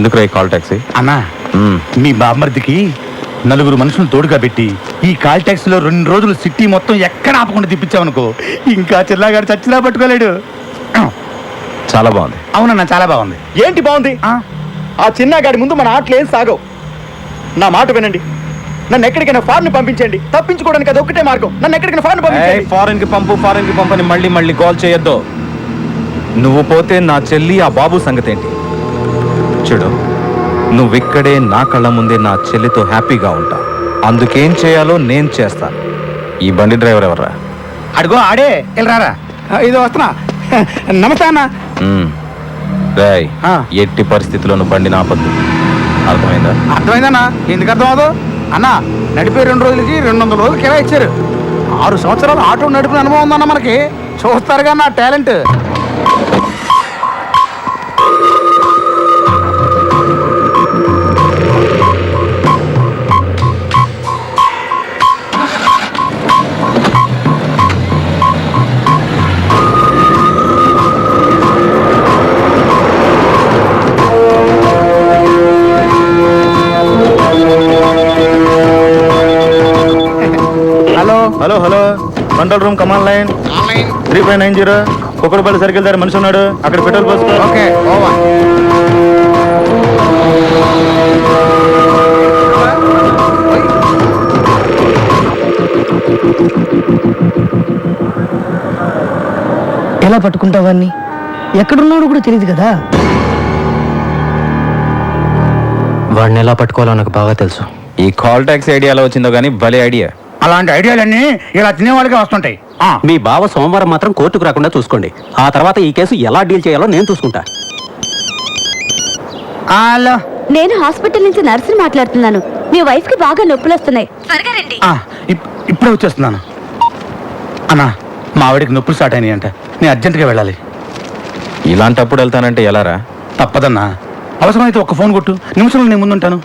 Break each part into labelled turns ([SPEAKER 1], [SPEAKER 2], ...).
[SPEAKER 1] ఎందుకు రా call taxi?
[SPEAKER 2] అన్నా మీ బామ్మర్దికి నలుగురు మనుషులను తోడుగా పెట్టి ఈ కాల్ టాక్సీలో 2 రోజులు సిటీ మొత్తం ఎక్కడ ఆపకుండా తిప్పించామనుకో, ఇంకా చిల్లాగాడు చచ్చినా పట్టుకోలేడు.
[SPEAKER 1] చాలా బాగుంది.
[SPEAKER 2] అవునన్నా, చాలా బాగుంది.
[SPEAKER 3] ఏంటి బాగుంది? ఆ చిన్నగాడి ముందు మన ఆటలు ఏం సాగవు. నా మాట వినండి, నన్ను ఎక్కడికైనా ఫారెన్ పంపించండి. తప్పించుకోవడానికి అది ఒక్కటే మార్గం. నన్ను ఎక్కడికైనా ఫారెన్ పంపించండి.
[SPEAKER 1] ఫారెన్ కి పంపు అని మళ్ళీ కాల్ చేయొద్దు. నువ్వు పోతే నా చెల్లి ఆ బాబు సంగతి ఏంటి? చూడు, నువ్విక్కడే నా కళ్ళ ముందే నా చెల్లితో హ్యాపీగా ఉంటావు. అందుకేం చేయాలో నేను చేస్తాను. ఈ బండి డ్రైవర్ ఎవర్రా?
[SPEAKER 2] అడుగో ఆడే, వెళ్ళరారా.
[SPEAKER 3] ఇది వస్తున్నా. నమస్తే అన్న.
[SPEAKER 1] రాయ్, ఎట్టి పరిస్థితుల్లోనూ బండిని ఆపద్దు. అర్థమైందా?
[SPEAKER 3] అర్థమైందన్నా. ఎందుకు అర్థం అవదు అన్న? నడిపే 2 రోజులకి 200 రోజులు కిరా ఇచ్చారు. 6 సంవత్సరాలు ఆటో నడిపిన అనుభవం ఉందన్న మనకి. చూస్తారుగా నా talent.
[SPEAKER 1] Hello hello, control room, command line 3590. Kukkadapalli circle దగ్గర మనిషి ఉన్నాడు, అక్కడ పెట్రోల్ పోసుకో.
[SPEAKER 3] Okay, over.
[SPEAKER 4] ఎలా పట్టుకుంటావాన్ని? ఎక్కడున్నాడు కూడా తెలియదు కదా.
[SPEAKER 5] వాడిని ఎలా పట్టుకోవాలో నాకు బాగా తెలుసు.
[SPEAKER 1] ఈ కాల్ టాక్సీ ఐడియా ఎలా వచ్చిందో కానీ భలే ఐడియా.
[SPEAKER 2] అలాంటి ఐడియాలన్నీ ఇలా తినేవాళ్ళకే వస్తుంటాయి.
[SPEAKER 5] మీ బావ సోమవారం మాత్రం కోర్టుకు రాకుండా చూసుకోండి. ఆ తర్వాత ఈ కేసు ఎలా డీల్ చేయాలో నేను చూసుకుంటా.
[SPEAKER 2] హలో,
[SPEAKER 6] నేను హాస్పిటల్ నుంచి నర్సుని మాట్లాడుతున్నాను. మీ వైఫ్ కి బాగా నొప్పులు వస్తున్నాయి, త్వరగా రండి.
[SPEAKER 2] ఇప్పుడే వచ్చేస్తున్నాను. అన్నా, మా ఆవిడకి నొప్పులు స్టార్ట్ అయినాయి అంట. నేను అర్జెంటుగా వెళ్ళాలి.
[SPEAKER 1] ఇలాంటప్పుడు వెళ్తానంటే ఎలారా?
[SPEAKER 2] తప్పదన్నా. అవసరమైతే ఒక్క ఫోన్ కొట్టు, నిమిషంలో నేను ముందుంటాను.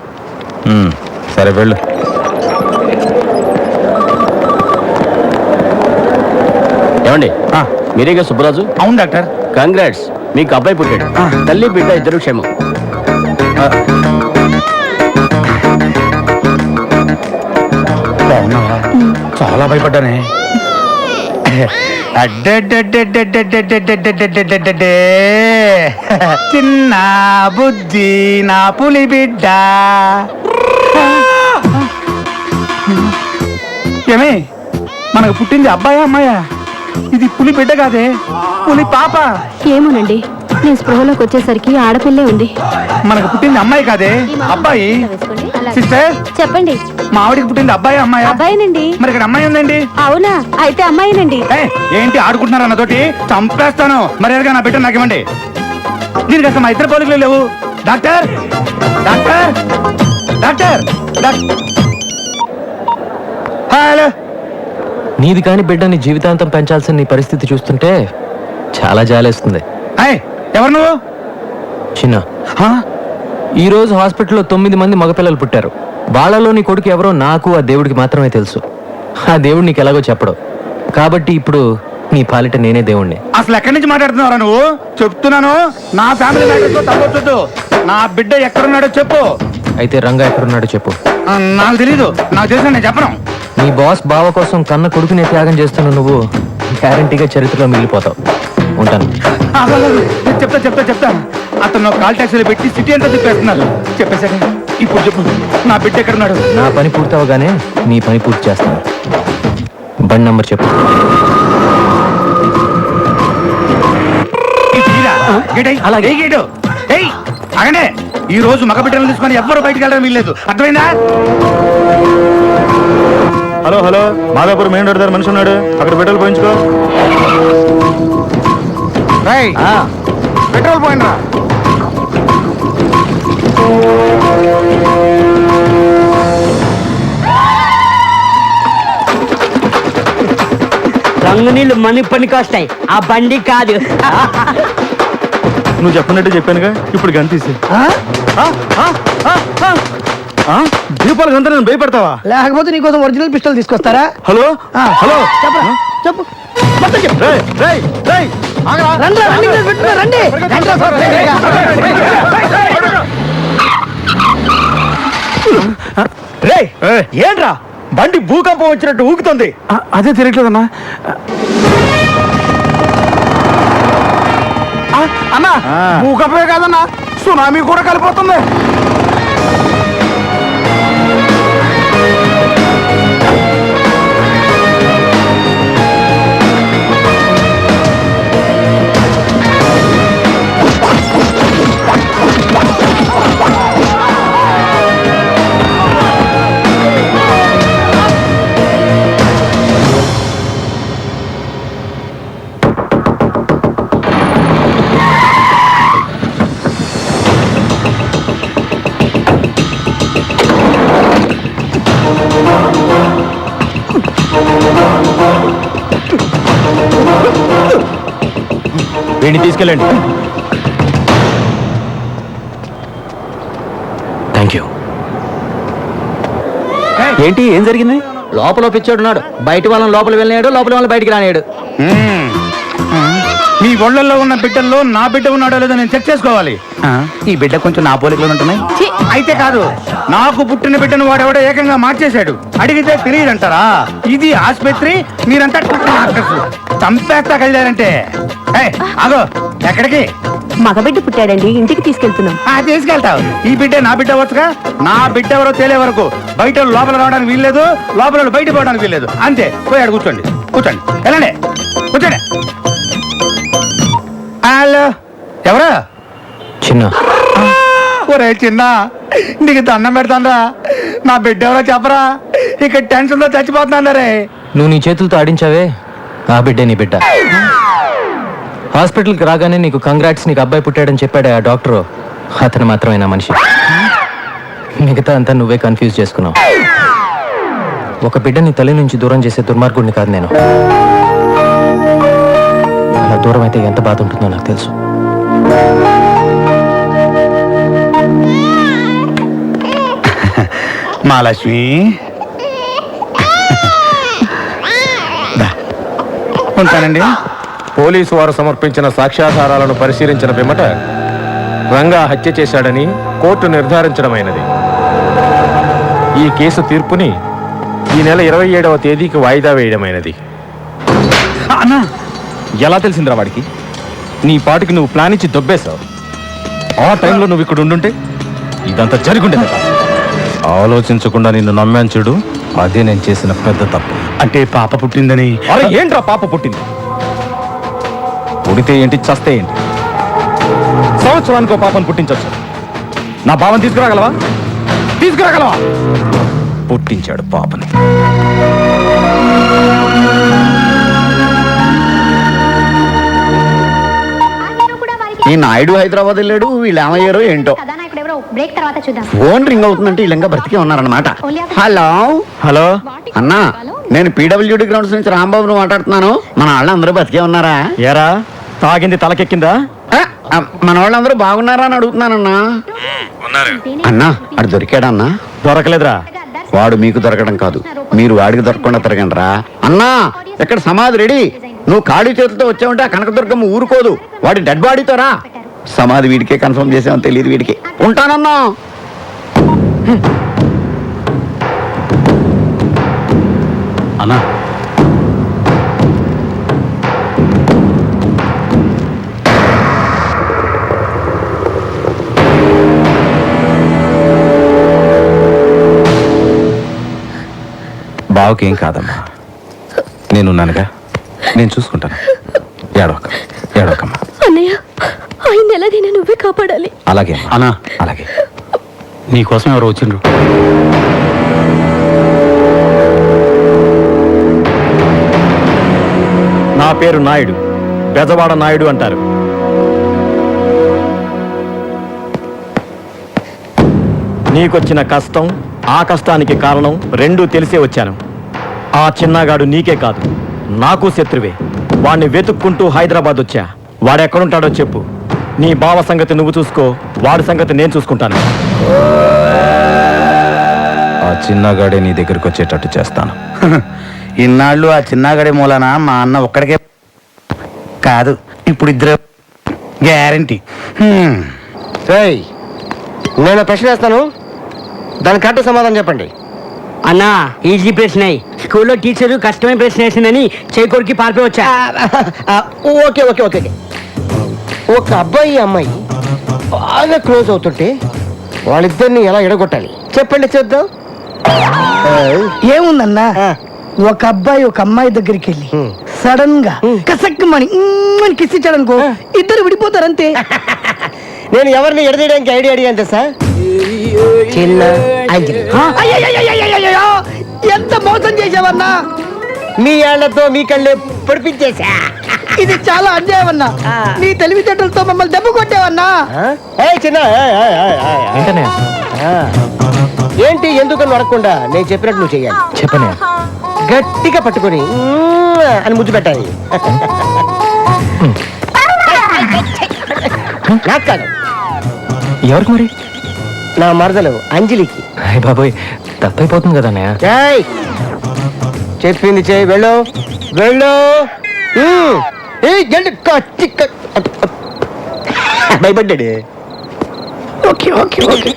[SPEAKER 1] సరే వెళ్ళు.
[SPEAKER 5] ఏమండి, మీరేగా సుబ్బరాజు?
[SPEAKER 2] అవును డాక్టర్.
[SPEAKER 5] కంగ్రాట్స్, మీకు అబ్బాయి పుట్టాడు. తల్లి బిడ్డ ఇద్దరు క్షేమం.
[SPEAKER 2] బాగున్నావా? చాలా భయపడ్డానే. చిన్న బుజ్జి నా పులి బిడ్డ. ఏమే, మనకు పుట్టింది అబ్బాయా అమ్మాయా? ఇది పులి బిడ్డ కాదే, పులి పాప.
[SPEAKER 6] ఏమోనండి, నేను స్పృహలోకి వచ్చేసరికి ఆడపిల్లే ఉంది.
[SPEAKER 2] మనకు పుట్టింది అమ్మాయి కాదే, అబ్బాయి. సిస్టర్
[SPEAKER 6] చెప్పండి.
[SPEAKER 2] మా ఆవిడికి పుట్టింది అబ్బాయి అమ్మాయా?
[SPEAKER 6] అబ్బాయినండి.
[SPEAKER 2] మరి ఇక్కడ అమ్మాయి ఉందండి.
[SPEAKER 6] అవునా? అయితే అమ్మాయినండి.
[SPEAKER 2] ఏంటి ఆడుకుంటున్నారు అన్నతోటి? చంపేస్తాను. మరి ఎలాగా నా బిడ్డ నాకు ఇవ్వండి. దీనికి అసలు మా ఇద్దరు పోలికలు లేవు. Doctor, doctor, doctor. హలో.
[SPEAKER 5] నీది కాని బిడ్డని జీవితాంతం పెంచాల్సిన నీ పరిస్థితి చూస్తుంటే చాలా జాలేస్తుంది.
[SPEAKER 2] ఎవరు నువ్వు?
[SPEAKER 5] చిన్న, ఈరోజు హాస్పిటల్లో 9 మంది మగపిల్లలు పుట్టారు. వాళ్ళలో నీ కొడుకు ఎవరో నాకు ఆ దేవుడికి మాత్రమే తెలుసు. ఆ దేవుడు నీకు ఎలాగో చెప్పడు. కాబట్టి ఇప్పుడు నీ పాలిట నేనే దేవుణ్ణి.
[SPEAKER 2] అసలు ఎక్కడి నుంచి మాట్లాడుతున్నారా నువ్వు? చెప్తున్నాను, నా ఫ్యామిలీ మ్యాటర్తో తప్పొచ్చు. నా బిడ్డ ఎక్కడున్నాడో చెప్పు.
[SPEAKER 5] అయితే రంగా ఎక్కడున్నాడో చెప్పు.
[SPEAKER 2] నాకు తెలీదు. నాకు తెలుసు, నేను చెప్పను.
[SPEAKER 5] నీ బాస్ బావ కోసం కన్న కొడుకునే త్యాగం చేస్తున్న నువ్వు గ్యారంటీగా చరిత్రలో మిగిలిపోతావు. ఉంటాను.
[SPEAKER 2] చెప్తాను. అతను కాల్ టాక్సీలో పెట్టి సిటీ అంతా తిప్పేస్తున్నారు. చెప్పేశాక ఇప్పుడు చెప్పు, నా బిడ్డ ఎక్కడున్నాడు?
[SPEAKER 5] నా పని పూర్తవగానే నీ పని పూర్తి చేస్తాను. బండి నంబర్ చెప్పు.
[SPEAKER 2] అలాగే. అగనే, ఈ రోజు మగ బిడ్డలను తీసుకొని ఎవ్వరు బయటకు వెళ్ళడం వీల్లేదు. అర్థమైందా?
[SPEAKER 1] Hello hello, Madhapur main road దగ్గర మనిషి ఉన్నాడు, అక్కడ పెట్రోల్ పోయించుకో.
[SPEAKER 3] పెట్రోల్ పోయినరా?
[SPEAKER 4] రంగు నీళ్ళు మనీ పనికి వస్తాయి, ఆ బండి కాదు.
[SPEAKER 1] నువ్వు చెప్పినట్టు చెప్పానుగా, ఇప్పుడు గంతీసి. దీపాలు గంత నేను భయపడతావా?
[SPEAKER 4] లేకపోతే నీకోసం ఒరిజినల్ పిస్టల్ తీసుకొస్తారా?
[SPEAKER 1] హలో హలో,
[SPEAKER 4] చెప్పు.
[SPEAKER 3] రేయ్ ఏంట్రా బండి భూకంపం వచ్చినట్టు ఊగుతుంది.
[SPEAKER 2] అదే తిరగట్లేదన్నా. అన్నా భూకంపమే కాదన్నా, సునామీ కూడా కలిపోతుంది.
[SPEAKER 5] వీడిని తీసుకెళ్ళండి. Thank you. ఏంటి, ఏం జరిగింది?
[SPEAKER 4] లోపల పిచ్చాడున్నాడు, బయట వాళ్ళని లోపల వెళ్ళినాడు, లోపల వాళ్ళని బయటికి రానియాడు.
[SPEAKER 2] మీ ఒళ్ళల్లో ఉన్న బిడ్డల్లో నా బిడ్డ ఉన్నాడో లేదో నేను చెక్ చేసుకోవాలి. ఈ బిడ్డ కొంచెం నా పోలికలు ఉంటున్నాయి. అయితే కాదు, నాకు పుట్టిన బిడ్డను వాడెవడో ఏకంగా మార్చేశాడు. అడిగితే తెలియదంటారా? ఇది ఆసుపత్రి, మీరంతా చంపేస్తా కలిదారంటే. ఆగో, ఎక్కడికి?
[SPEAKER 6] మగబిడ్డ పుట్టాడండి, ఇంటికి తీసుకెళ్తున్నాం.
[SPEAKER 2] తీసుకెళ్తావు. ఈ బిడ్డ నా బిడ్డ వచ్చుగా. నా బిడ్డ ఎవరో తేలే వరకు బయట వాళ్ళు లోపల రావడానికి వీల్లేదు, లోపల వాళ్ళు బయట పోవడానికి వీల్లేదు. అంతే. పోయాడు. కూర్చోండి కూర్చోండి, వెళ్ళండి కూర్చోండి. హలో, ఎవరా?
[SPEAKER 5] చిన్న.
[SPEAKER 2] ఒరే చిన్న, నీకు దండం పెడతానరా, నా బిడ్డ ఎవరో చెప్పరా. ఇక్కడ టెన్షన్ తో చచ్చిపోతున్నాను రే.
[SPEAKER 5] నువ్వు నీ చేతులతో ఆడించావే, ఆ బిడ్డే నీ బిడ్డ. హాస్పిటల్కి రాగానే నీకు కంగ్రాట్స్, నీకు అబ్బాయి పుట్టాడని చెప్పాడే ఆ డాక్టరు, అతను మాత్రమే నా మనిషి. మిగతా అంతా నువ్వే కన్ఫ్యూజ్ చేసుకున్నావు. ఒక బిడ్డని తల్లి నుంచి దూరం చేసే దుర్మార్గుడిని కాదు నేను. అలా దూరం అయితే ఎంత బాధ ఉంటుందో నాకు తెలుసు.
[SPEAKER 2] మహాలక్ష్మి, ఉంటానండి.
[SPEAKER 7] పోలీసు వారు సమర్పించిన సాక్ష్యాధారాలను పరిశీలించిన పిమ్మట రంగా హత్య చేశాడని కోర్టు నిర్ధారించడమైనది. ఈ కేసు తీర్పుని ఈ నెల 27వ తేదీకి వాయిదా వేయడమైనది.
[SPEAKER 2] అన్నా,
[SPEAKER 1] ఎలా తెలిసిందిరా వాడికి? నీ పాటికి నువ్వు ప్లాన్ ఇచ్చి దొబ్బేశావు. ఆ టైంలో నువ్వు ఇక్కడ ఉండుంటే ఇదంతా జరుగుండేది. ఆలోచించకుండా నిన్ను నమ్మాను చూడు, అదే నేను చేసిన పెద్ద తప్పు.
[SPEAKER 2] అంటే పాప పుట్టిందని?
[SPEAKER 1] అరే ఏంట్రా పాప పుట్టింది? పుడితే ఏంటి, చస్తే ఏంటి? సంవత్సరానికి ఓ పాపను పుట్టించవచ్చు. నా బావని తీసుకురాగలవా? తీసుకురాగలవా? పుట్టించాడు పాపని.
[SPEAKER 3] ఈ నాయుడు హైదరాబాద్ వెళ్ళాడు, వీళ్ళు ఏమయ్యారో ఏంటో.
[SPEAKER 6] బ్రేక్ తర్వాత చూద్దాం.
[SPEAKER 3] ఫోన్ రింగ్ అవుతుందంటే వీళ్ళంగా బ్రతికే ఉన్నారన్నమాట. హలో
[SPEAKER 2] హలో
[SPEAKER 3] అన్నా, నేను పీడబ్ల్యూడి గ్రౌండ్స్ నుంచి రాంబాబును మాట్లాడుతున్నాను. మన వాళ్ళందరూ బతికే ఉన్నారా?
[SPEAKER 1] ఎరా తాగింది తలకెక్కిందా?
[SPEAKER 3] మన వాళ్ళందరూ బాగున్నారా అని అడుగుతున్నానన్నా. అన్నా, అడు దొరికాడన్నా?
[SPEAKER 1] దొరకలేదురా.
[SPEAKER 3] వాడు మీకు దొరకడం కాదు, మీరు వాడికి దొరకకుండా తిరగండి రా. అన్నా, ఇక్కడ సమాధి రెడీ. నువ్వు ఖాళీ చేతులతో వచ్చావంటే ఆ కనకదుర్గమ్మ ఊరుకోదు. వాడి డెడ్ బాడీతో రా. సమాధి వీడికే కన్ఫర్మ్ చేసామని తెలియదు వీడికి. ఉంటానన్నా.
[SPEAKER 2] అన్నా,
[SPEAKER 1] బావకేం కాదమ్మా, నేనున్నానుగా, నేను చూసుకుంటాను. ఏడవకమ్మా.
[SPEAKER 6] అన్నయ్య, ఆయన ఎలాగైనా నువ్వే కాపాడాలి.
[SPEAKER 1] అలాగే
[SPEAKER 2] అన్నా,
[SPEAKER 1] అలాగే.
[SPEAKER 2] నీకోసం ఎవరు వచ్చిండ్రు?
[SPEAKER 7] నా పేరు నాయుడు, బెజవాడ నాయుడు అంటారు. నీకొచ్చిన కష్టం, ఆ కష్టానికి కారణం రెండూ తెలిసే వచ్చాను. ఆ చిన్నగాడు నీకే కాదు, నాకు శత్రువే. వాణ్ణి వెతుక్కుంటూ హైదరాబాద్ వచ్చా. వాడెక్కడుంటాడో చెప్పు. నీ బావ సంగతి నువ్వు చూసుకో, వాడి సంగతి నేను చూసుకుంటాను.
[SPEAKER 1] ఆ చిన్నగాడే నీ దగ్గరికి వచ్చేటట్టు చేస్తాను.
[SPEAKER 2] ఇన్నాళ్ళు ఆ చిన్నగడే మూలన మా అన్న ఒక్కడికే కాదు, ఇప్పుడు ఇద్దరు గ్యారంటీ.
[SPEAKER 8] నేను ప్రశ్న వేస్తాను, దాని కరెక్ట్ సమాధానం చెప్పండి.
[SPEAKER 4] అన్నా ఈజీ ప్రశ్న స్కూల్లో టీచరు కష్టమైన ప్రశ్న వేసిందని చేకూరికి పారిపోయి వచ్చా.
[SPEAKER 8] ఓకే ఓకే ఓకే ఒక అబ్బాయి అమ్మాయి బాగా క్లోజ్ అవుతుంటే వాళ్ళిద్దరిని ఎలా ఎడగొట్టాలి చెప్పండి చూద్దాం.
[SPEAKER 9] ఏముందన్నా ఒక అబ్బాయి ఒక అమ్మాయి దగ్గరికి వెళ్ళి సడన్ గా కసక్కమని కిస్ ఇచ్చాడనుకో ఇద్దరు విడిపోతారంతే.
[SPEAKER 8] నేను ఎవరిని ఎడదీయడానికి ఐడియా అడిగాను సార్. చిన్న అంజలి
[SPEAKER 9] అయ్యయ్యయ్యయ్యయ్యయ్యయ్యో! ఎంత మోసం చేసావన్నా.
[SPEAKER 8] మీ ఏళ్లతో మీ కళ్ళే పొడిపించేసా.
[SPEAKER 9] ఇది చాలా అన్యాయం అన్నా. నీ తెలివితేటలతో మమ్మల్ని దెబ్బ కొట్టావన్నా.
[SPEAKER 8] చిన్న
[SPEAKER 5] ఏంటనే
[SPEAKER 8] ఏంటి ఎందుకని అడగకుండా నేను చెప్పినట్టు నువ్వు చెయ్యాలి.
[SPEAKER 5] చెప్పనే
[SPEAKER 8] గట్టిగా పట్టుకొని అని ముద్దు పెట్టాలి. నాకు కాదు,
[SPEAKER 5] ఎవరికి మరి?
[SPEAKER 8] నా మరదలు అంజలికి.
[SPEAKER 5] అయ్య బాబోయ్, తప్పైపోతుంది కదా అన్నయ్య.
[SPEAKER 8] ఏయ్, చెప్పింది చేయి. వెళ్ళు వెళ్ళు. భయపడ్డాడు.
[SPEAKER 9] Okay okay okay.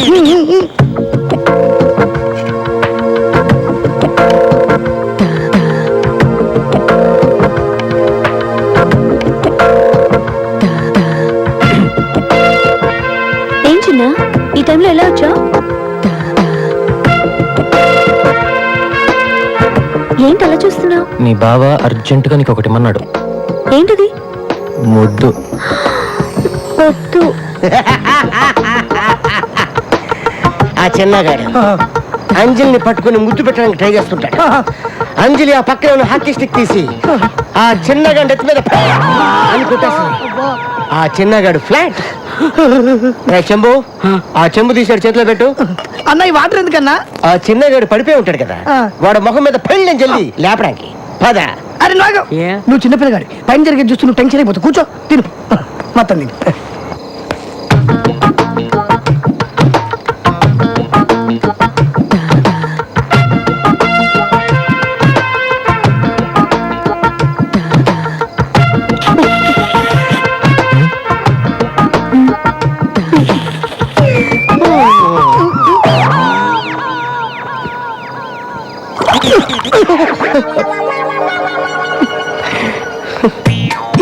[SPEAKER 6] ఏం చిన్న ఈ టైంలో ఎలా వచ్చా? ఏంటి అలా చూస్తున్నావు?
[SPEAKER 5] నీ బావ అర్జెంటుగా నీకు ఒకటి ఇమ్మన్నాడు.
[SPEAKER 6] ఏంటిది?
[SPEAKER 5] ముద్దు.
[SPEAKER 6] వద్దు.
[SPEAKER 8] ఆ చిన్నగాడు అంజలిని పట్టుకుని ముద్దు పెట్టడానికి ట్రై చేస్తుంటాడు. అంజలి ఆ పక్కన ఉన్న హాకీ స్టిక్ తీసి ఆ చిన్నగాడు ఎత్తి మీద అని కొట్టేస్తుంది. ఆ చిన్నగాడు ఫ్లాట్. చెంబు, ఆ చెంబు తీసాడు చేతిలో పెట్టు.
[SPEAKER 9] అన్న ఈ వాటర్ ఎందుకన్నా?
[SPEAKER 8] ఆ చిన్నగాడు పడిపోయి ఉంటాడు కదా, వాడు ముఖం మీద పెళ్ళని జల్లి లేపడానికి పద.
[SPEAKER 9] అరే నాగ, నువ్వు చిన్నపిల్లగాడి పైన జరిగేది చూస్తూ నువ్వు టెన్షన్ అయిపోతావు. కూర్చో, తిను మొత్తం తిను.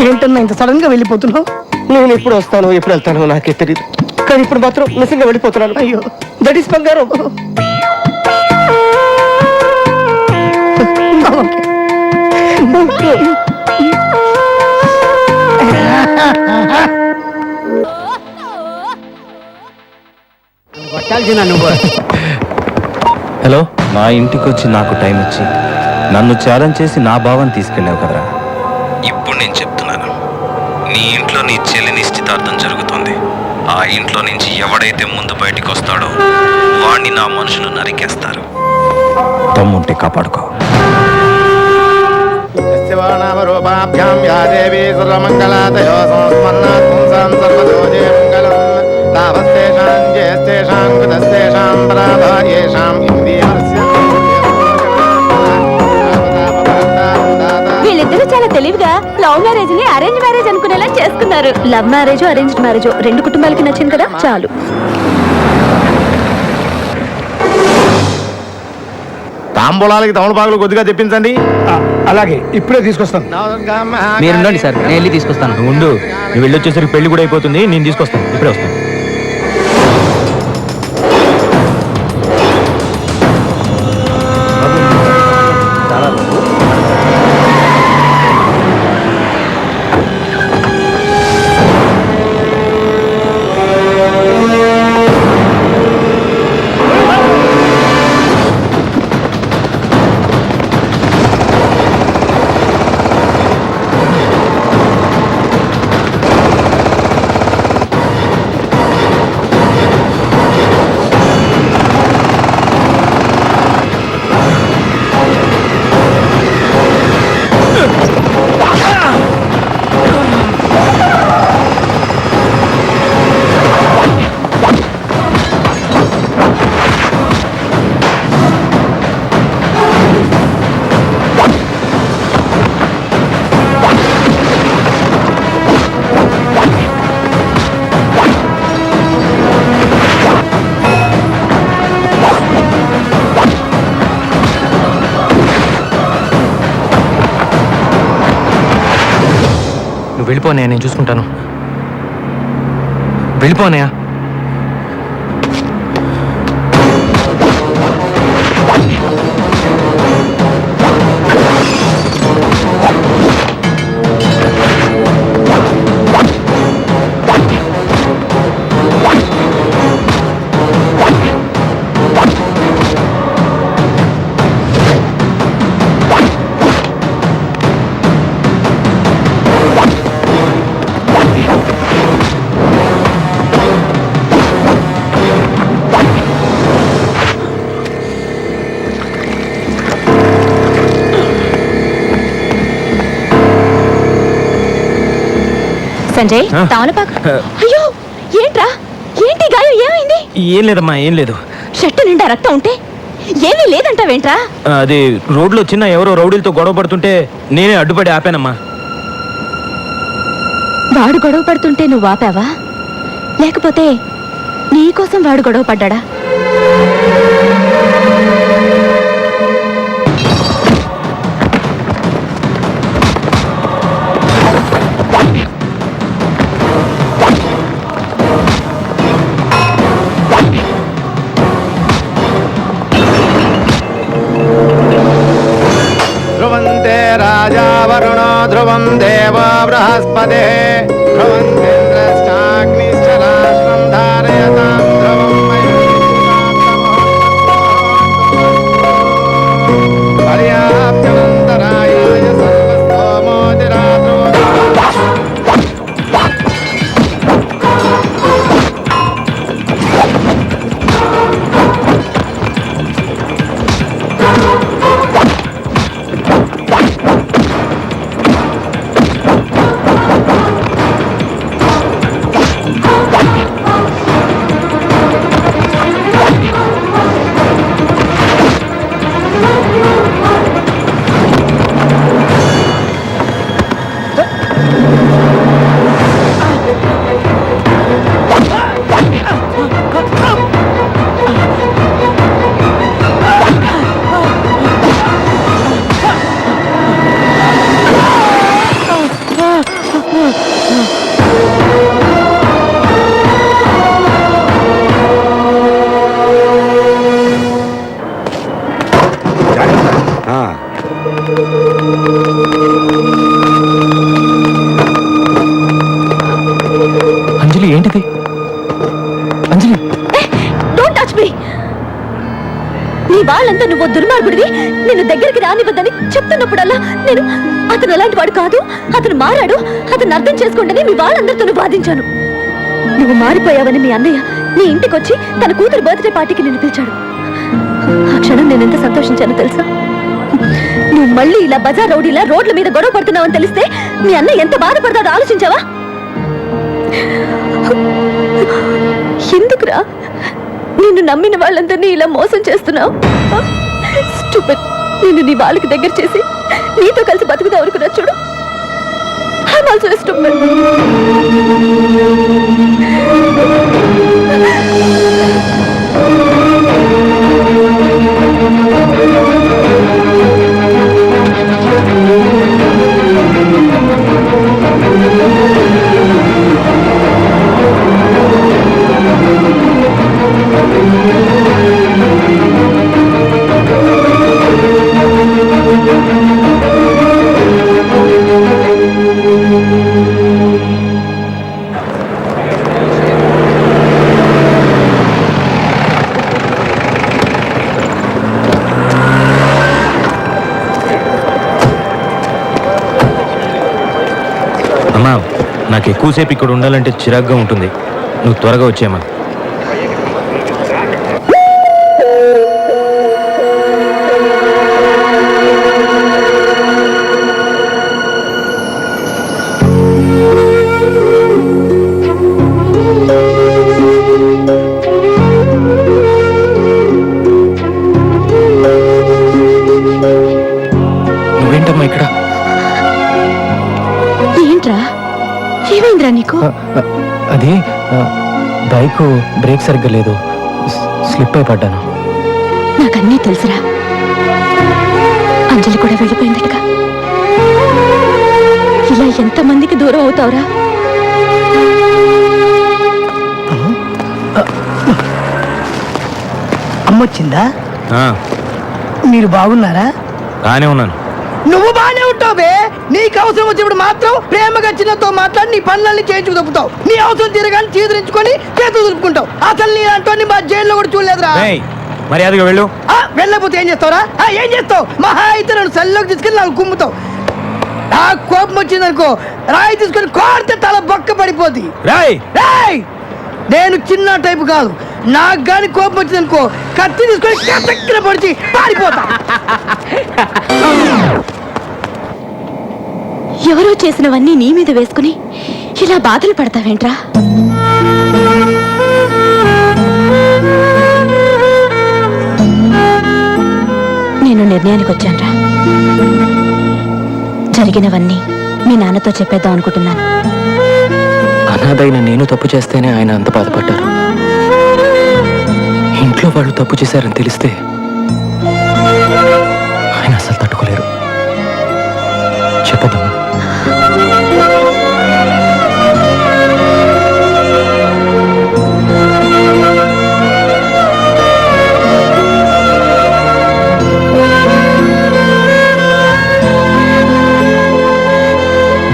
[SPEAKER 9] ఏంటన్నా ఇంత సడన్ గా వెళ్ళిపోతున్నావు?
[SPEAKER 8] నేను ఎప్పుడు వస్తాను ఎప్పుడు వెళ్తాను నాకే తెలియదు, కానీ ఇప్పుడు మాత్రం నిజంగా వెళ్ళిపోతున్నాను.
[SPEAKER 9] అయ్యో,
[SPEAKER 8] దట్ ఈస్ బంగారం.
[SPEAKER 4] కొట్టాల్సిన నువ్వు.
[SPEAKER 5] హలో,
[SPEAKER 1] నా ఇంటికి వచ్చి నాకు టైం ఇచ్చి నన్ను ఛాలెంజ్ చేసి నా భావం తీసుకెళ్ళావు కదరా. ఇప్పుడు నేను చెప్తున్నాను, నీ ఇంట్లో నీ చెల్లి నిశ్చితార్థం జరుగుతుంది. ఆ ఇంట్లో నుంచి ఎవడైతే ముందు బయటికి వస్తాడో వాణ్ణి నా మనుషులు నరికేస్తారు. తమ్ముంటే కాపాడుకో.
[SPEAKER 6] వీళ్ళిద్దరూ చాలా తెలివిగా లవ్ మ్యారేజ్ ని అరేంజ్ మ్యారేజ్ అనుకునేలా చేసుకున్నారు. లవ్ మ్యారేజ్ అరేంజ్డ్ మ్యారేజ్ రెండు కుటుంబాలకి నచ్చింది కదా, చాలు.
[SPEAKER 2] తాంబూలాలకి తమలపాకులు కొద్దిగా తెప్పించండి.
[SPEAKER 9] అలాగే ఇప్పుడే తీసుకొస్తాను.
[SPEAKER 5] మీరు ఉండండి సార్, నేను వెళ్ళి తీసుకొస్తాను.
[SPEAKER 7] నువ్వు ఉండు, నువ్వు వెళ్ళి వచ్చేసరికి పెళ్లి కూడా అయిపోతుంది. నేను తీసుకొస్తాను, ఇప్పుడే వస్తాను.
[SPEAKER 5] వెళ్ళిపోనే, నేను చూసుకుంటాను. వెళ్ళిపోనే.
[SPEAKER 6] సంజయ్, తామలపాకు. అయ్యో, ఏంట్రా? ఏంటి గాయం? ఏమైంది?
[SPEAKER 5] ఏం లేదమ్మా, ఏం లేదు.
[SPEAKER 6] షర్టు నిండా రక్తం ఉంటే ఏమీ లేదంటావేంట్రా?
[SPEAKER 5] అది రోడ్లో చిన్న ఎవరో రౌడీలతో గొడవ పడుతుంటే నేనే అడ్డుపడి ఆపానమ్మా.
[SPEAKER 6] వాడు గొడవ పడుతుంటే నువ్వు ఆపావా, లేకపోతే నీకోసం వాడు గొడవ పడ్డా?
[SPEAKER 3] ధ్రువంతే రాజా వరుణో ధ్రువం దేవో బృహస్పతే ధ్రువంతేంద్రశ్చాగ్నిశ్చ రాష్ట్రం ధారయతాం ధ్రువం పర్యాప్త్యనంతరాయాయ సర్వస్తోమోతిరాత్రో.
[SPEAKER 5] అంజలి, ఏంటిది? అంజలి,
[SPEAKER 6] డోంట్ టచ్ మీ. నీ వాళ్ళంతా నువ్వు దుర్మార్గుడివి, నిన్ను దగ్గరికి రానివ్వద్దని చెప్తున్నప్పుడల్లా నేను అతను అలాంటి వాడు కాదు, అతను మారాడు, అతను అర్థం చేసుకుంటేనే మీ వాళ్ళందరితో బాధించాను. నువ్వు మారిపోయావని మీ అన్నయ్య నీ ఇంటికి వచ్చి తన కూతురు బర్త్డే పార్టీకి నిన్ను పిలిచాడు. ఆ క్షణం నేను ఎంత సంతోషించానో తెలుసా? నువ్వు మళ్ళీ ఇలా బజార్ రౌడీలా రోడ్ల మీద గొడవ పడుతున్నావని తెలిస్తే మీ అన్నయ్య ఎంత బాధపడతాడో ఆలోచించావా? ఎందుకురా నిన్ను నమ్మిన వాళ్ళందరినీ ఇలా మోసం చేస్తున్నావు? స్టూపిడ్. నిన్ను నీ వాళ్ళకి దగ్గర చేసి నీతో కలిసి బతుకుదాం అనుకున్నా చూడు. I'm also a stupid.
[SPEAKER 5] అమ్మా, నాకు ఎక్కువసేపు ఇక్కడ ఉండాలంటే చిరాగ్గా ఉంటుంది. నువ్వు త్వరగా వచ్చేయమ్మా. నువ్వేంటమ్మా ఇక్కడ?
[SPEAKER 6] ఏంట్రా, ఏమైందిరా నీకు?
[SPEAKER 5] అది బైక్ బ్రేక్ సరిగ్గా లేదు, స్లిప్ అయి పడ్డాను.
[SPEAKER 6] నాకన్నీ తెలుసురా. అంజలి కూడా వెళ్ళిపోయిందటగా. ఇలా ఎంతమందికి దూరం అవుతావురా?
[SPEAKER 9] అమ్మొచ్చిందా?
[SPEAKER 1] ఆ,
[SPEAKER 9] మీరు బాగున్నారా?
[SPEAKER 1] బానే ఉన్నాను.
[SPEAKER 9] నువ్వు బానే ఉంటావు బే. నీకు అవసరం వచ్చినప్పుడు మాత్రం ప్రేమగా చిన్నతో మాట్లాడి నీ పనులన్నీ చేయించుకు తప్పుతావు. నీ అవసరం తీరగానే చీదరించుకొని చేతులు దులుపుకుంటావు. అసలు నీ అంటోని మా జైల్లో కూడా చూడలేదురా.
[SPEAKER 1] ఏయ్, మర్యాదగా వెళ్ళు.
[SPEAKER 9] వెళ్ళకపోతే ఏం చేస్తావురా? ఏం చేస్తావు? మహా అయితే నన్ను సెల్లోకి తీసుకెళ్ళి నాకు కుమ్ముతావు. నాకు కోపం వచ్చిందనుకో, రాయి తీసుకొని కోరితే తల బొక్క పడిపోద్ది.
[SPEAKER 1] రాయ్
[SPEAKER 9] రేయ్! నేను చిన్న టైపు కాదు. నాకు గాని కోపం వచ్చిందనుకో, కత్తి తీసుకొని కసక్కిన పొడిచి పారిపోతా.
[SPEAKER 6] ఎవరో చేసినవన్నీ నీ మీద వేసుకుని ఇలా బాధలు పడతావేంట్రా? నేను నిర్ణయానికి వచ్చానురా. జరిగినవన్నీ మీ నాన్నతో చెప్పేద్దాం అనుకుంటున్నాను.
[SPEAKER 5] అనాథైన నేను తప్పు చేస్తేనే ఆయన అంత బాధపడ్డారు. ఇంట్లో వాళ్ళు తప్పు చేశారని తెలిస్తే ఆయన అసలు తట్టుకోలేరు. చెప్పదమ్మా.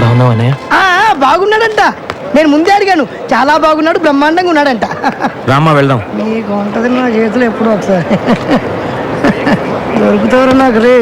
[SPEAKER 5] బాగున్నావా అన్నయ్య?
[SPEAKER 9] బాగున్నాడంట. నేను ముందే అడిగాను. చాలా బాగున్నాడు, బ్రహ్మాండంగా ఉన్నాడంట.
[SPEAKER 1] రామ్మా వెళ్దాం.
[SPEAKER 9] నీకు ఉంటది నా చేతులు ఎప్పుడు ఒకసారి దొరుకుతారు నాకు రే.